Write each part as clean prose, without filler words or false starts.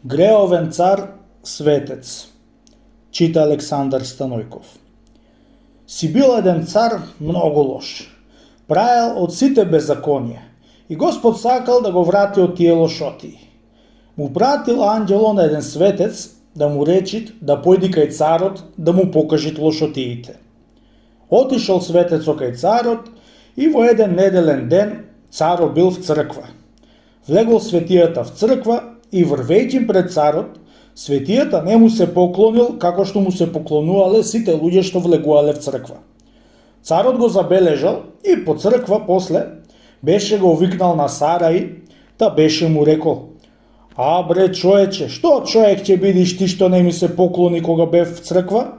Греовен цар, светец. Чита Александар Станојков. Си бил еден цар многу лош. Праел од сите беззаконија и Господ сакал да го врати од тие лошотии. Му пратил ангело на еден светец да му речит да појди кај царот да му покажит лошотиите. Отишол светецот кај царот и во еден неделен ден царот бил в црква. Влегол светијата в црква и врвејќи пред царот, светијата не му се поклонил како што му се поклонувале сите луѓе што влегувале в црква. Царот го забележал и по црква после беше го викнал на Сарај, та беше му рекол: „А бре човече, што човек ќе бидиш ти што не ми се поклони кога бев в црква?“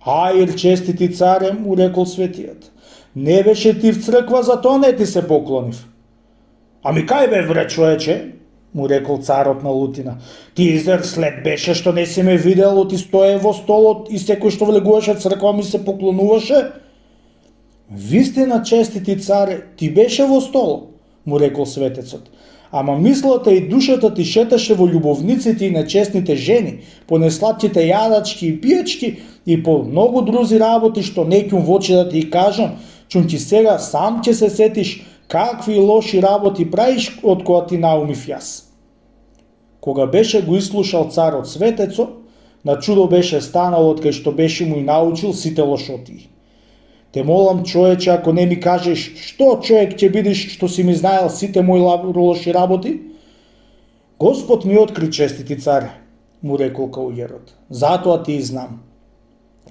„Ајр, честити царе“, му рекол светијата, „не беше ти в црква, затоа не ти се поклонив.“ „Ами кај бев бре човече?“ му рекол царот на лутина. „Ти изер слеп беше што не си ме видел, ти стое во столот и секој што влегуваше в црква ми се поклонуваше?“ „Вистина, честити царе, ти беше во столот“, му рекол светецот, „ама мислата и душата ти шеташе во љубовниците и нечестните жени, по несладките јадачки и пијачки и по многу друзи работи што не ќум во очи да ти кажам, чум ти сега сам ќе се сетиш какви лоши работи правиш од кога ти наумив јас.“ Кога беше го ислушал царот светецо, на чудо беше станал од кај што беше му и научил сите лошотии. „Те молам, човече, ако не ми кажеш што човек ќе бидеш што си ми знаел сите мои лоши работи?“ „Господ ми откри, честити царе“, му рекол кауѓерот, „затоа ти знам.“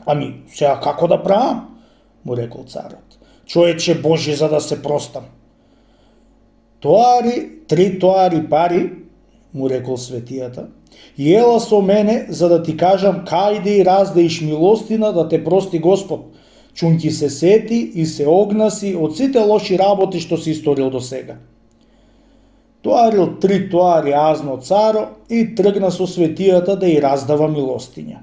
„Ами, сега како да правам?“ му рекол царот. „Човече Божи, за да се простам.“ „Три тоари пари“, му рекол светијата, „и ела со мене за да ти кажам кајде и раздеиш милостина да те прости Господ, чум ти се сети и се огнаси од сите лоши работи што си историл до сега.“ Тоарил 3 тоари азно царо и тргна со светијата да ја раздава милостиња.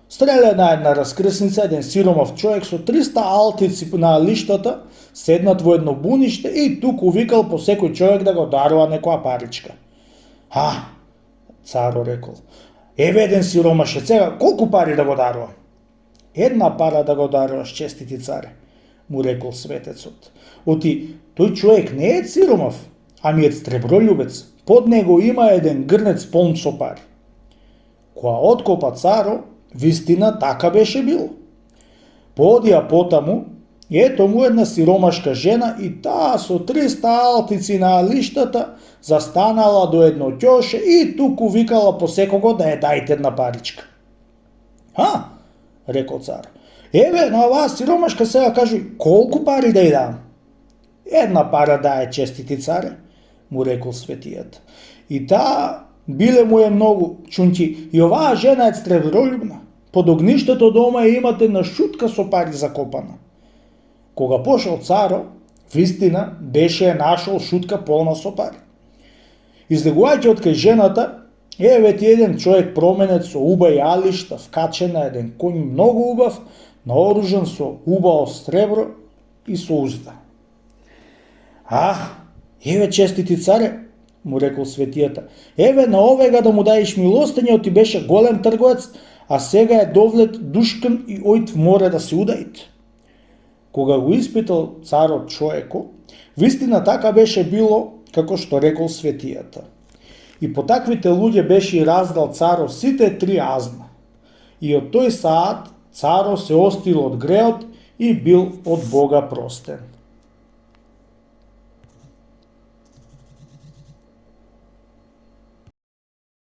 Стрелена една раскрсница, еден сиромав човек со 300 алтици на лиштата, седнат во едно буниште и туку викал по секој човек да го дарува некоја паричка. „А“, царо рекол, „еве еден сиромашец, сега колку пари да го дарува?“ „Една пара да го даруваш, честити царе“, му рекол светецот. „Оти, тој човек не е сиромав, ами е стреброљубец, под него има еден грнец полн со пари.“ Кога откопа царо, вистина така беше било. Поодија потаму, ето му една сиромашка жена и таа со 300 алтици на лиштата застанала до едно ќоше и туку викала по секого да ја дајте една паричка. „А“, рекол цар, „еве на оваа сиромашка сега кажи колку пари да ја дам.“ „Една пара дај, честити царе“, му рекол светијата. „И таа биле му е многу, чунти и оваа жена е стреброљубна. Под огништето дома ја имате една шутка со пари закопана.“ Кога пошол царо, вистина беше нашол шутка полна со пари. Излегувајќи од кај жената, еве ти еден човек променет со убави алишта, вкачен на еден коњ многу убав, наоружен со убаво сребро и со узда. „А, еве честити царе“, му рекол светијата, „еве на овега да му даиш милостиња, ти беше голем трговец, а сега е довлет душкан и ојд в море да се удаит.“ Кога го испитал царот човеко, вистина така беше било како што рекол светијата. И по таквите луѓе беше и раздал царо сите 3 азна. И од тој саат царо се остил од греот и бил од Бога простен.